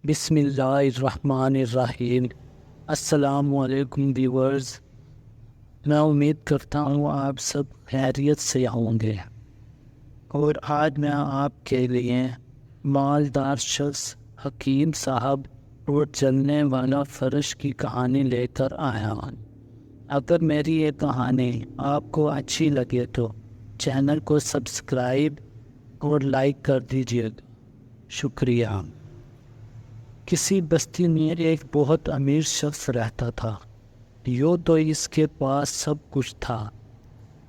بسم اللہ الرحمن الرحیم۔ السلام علیکم ویورز، میں امید کرتا ہوں آپ سب خیریت سے ہوں گے، اور آج میں آپ کے لیے مالدار شخص حکیم صاحب اور چلنے والا فرش کی کہانی لے کر آیا ہوں۔ اگر میری یہ کہانی آپ کو اچھی لگے تو چینل کو سبسکرائب اور لائک کر دیجیے گا، شکریہ۔ کسی بستی میں ایک بہت امیر شخص رہتا تھا۔ یوں تو اس کے پاس سب کچھ تھا،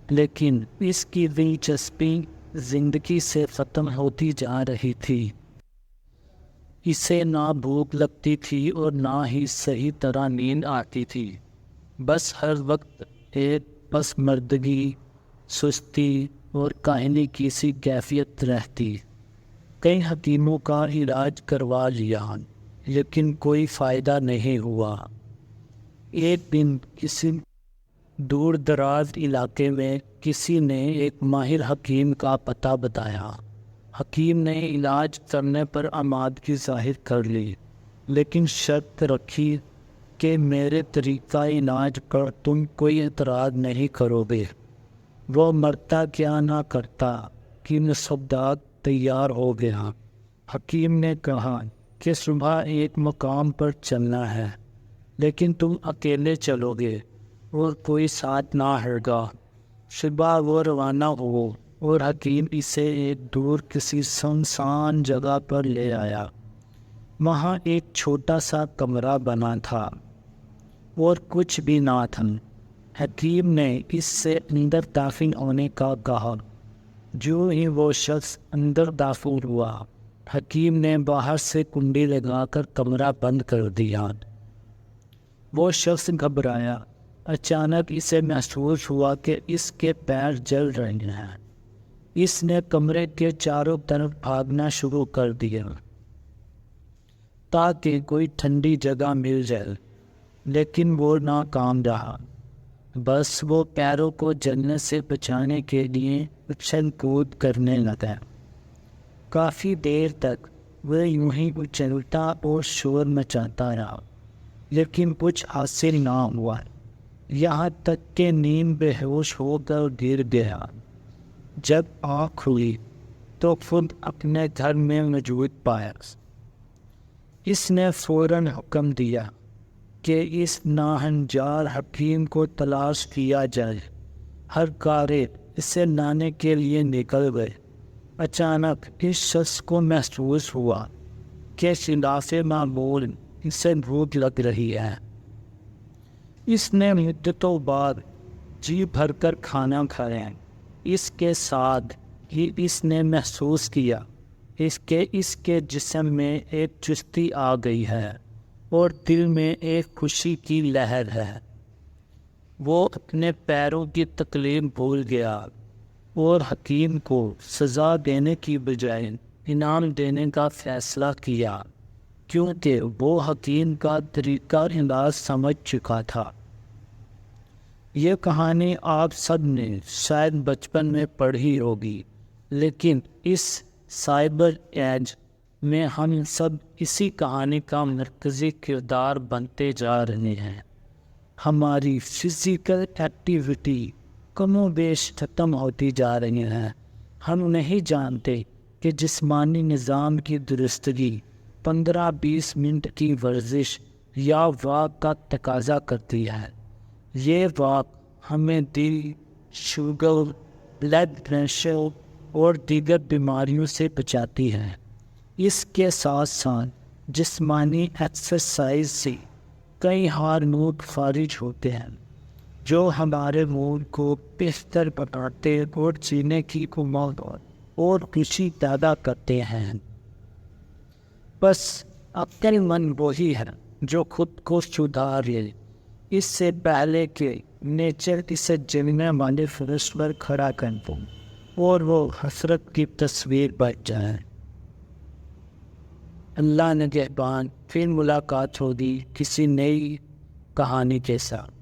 لیکن اس کی دلچسپی زندگی سے ختم ہوتی جا رہی تھی۔ اسے نہ بھوک لگتی تھی اور نہ ہی صحیح طرح نیند آتی تھی۔ بس ہر وقت ایک پسماندگی، سستی اور کاہلی کی سی کیفیت رہتی۔ کئی حکیموں کا علاج کروا لیا، لیکن کوئی فائدہ نہیں ہوا۔ ایک دن کسی دور دراز علاقے میں کسی نے ایک ماہر حکیم کا پتہ بتایا۔ حکیم نے علاج کرنے پر آمادگی ظاہر کر لی، لیکن شرط رکھی کہ میرے طریقہ علاج پر تم کوئی اعتراض نہیں کرو گے۔ وہ مرتا کیا نہ کرتا کہ مسودات تیار ہو گیا۔ حکیم نے کہا کہ صبح ایک مقام پر چلنا ہے، لیکن تم اکیلے چلو گے اور کوئی ساتھ نہ ہوگا۔ صبح وہ روانہ ہو اور حکیم اسے ایک دور کسی سنسان جگہ پر لے آیا۔ وہاں ایک چھوٹا سا کمرہ بنا تھا اور کچھ بھی نہ تھا۔ حکیم نے اس سے اندر داخل ہونے کا کہا۔ جو ہی وہ شخص اندر داخل ہوا، حکیم نے باہر سے کنڈی لگا کر کمرہ بند کر دیا۔ وہ شخص گھبرایا۔ اچانک اسے محسوس ہوا کہ اس کے پیر جل رہے ہیں۔ اس نے کمرے کے چاروں طرف بھاگنا شروع کر دیا تاکہ کوئی ٹھنڈی جگہ مل جائے، لیکن وہ ناکام رہا۔ بس وہ پیروں کو جلنے سے بچانے کے لیے اچھل کود کرنے لگا۔ کافی دیر تک وہ یوں ہی اچھلتا اور شور مچاتا رہا، لیکن کچھ حاصل نہ ہوا، یہاں تک کہ نیند بے ہوش ہو کر گر گیا۔ جب آنکھ کھلی تو خود اپنے گھر میں موجود پایا۔ اس نے فوراً حکم دیا کہ اس ناہنجار حکیم کو تلاش کیا جائے۔ ہر کارے اسے لانے کے لیے نکل گئے۔ اچانک اس شخص کو محسوس ہوا کہ خلاف معمول اسے بھوک لگ رہی ہے۔ اس نے مدتوں بعد جی بھر کر کھانا کھایا۔ اس کے ساتھ ہی اس نے محسوس کیا کہ اس کے جسم میں ایک چستی آ گئی ہے اور دل میں ایک خوشی کی لہر ہے۔ وہ اپنے پیروں کی تکلیف بھول گیا اور حکیم کو سزا دینے کی بجائے انعام دینے کا فیصلہ کیا، کیونکہ وہ حکیم کا طریقہ علاج سمجھ چکا تھا۔ یہ کہانی آپ سب نے شاید بچپن میں پڑھی ہوگی، لیکن اس سائبر ایج میں ہم سب اسی کہانی کا مرکزی کردار بنتے جا رہے ہیں۔ ہماری فزیکل ایکٹیویٹی کم و بیش ختم ہوتی جا رہی ہے۔ ہم نہیں جانتے کہ جسمانی نظام کی درستگی 15-20 منٹ کی ورزش یا واک کا تقاضا کرتی ہے۔ یہ واک ہمیں دل، شوگر، بلڈ پریشر اور دیگر بیماریوں سے بچاتی ہے۔ اس کے ساتھ ساتھ جسمانی ایکسرسائز سے کئی ہارمون خارج ہوتے ہیں جو ہمارے موڈ کو بہتر بناتے اور جینے کی امنگ اور خوشی پیدا کرتے ہیں۔ بس عقل مند وہی ہے جو خود کو سدھار لے، اس سے پہلے کہ نیچر اسے جلنے والے فرش پر کھڑا کر دے اور وہ حسرت کی تصویر بن جائے۔ اللہ نگہبان، پھر ملاقات ہوگی کسی نئی کہانی کے ساتھ۔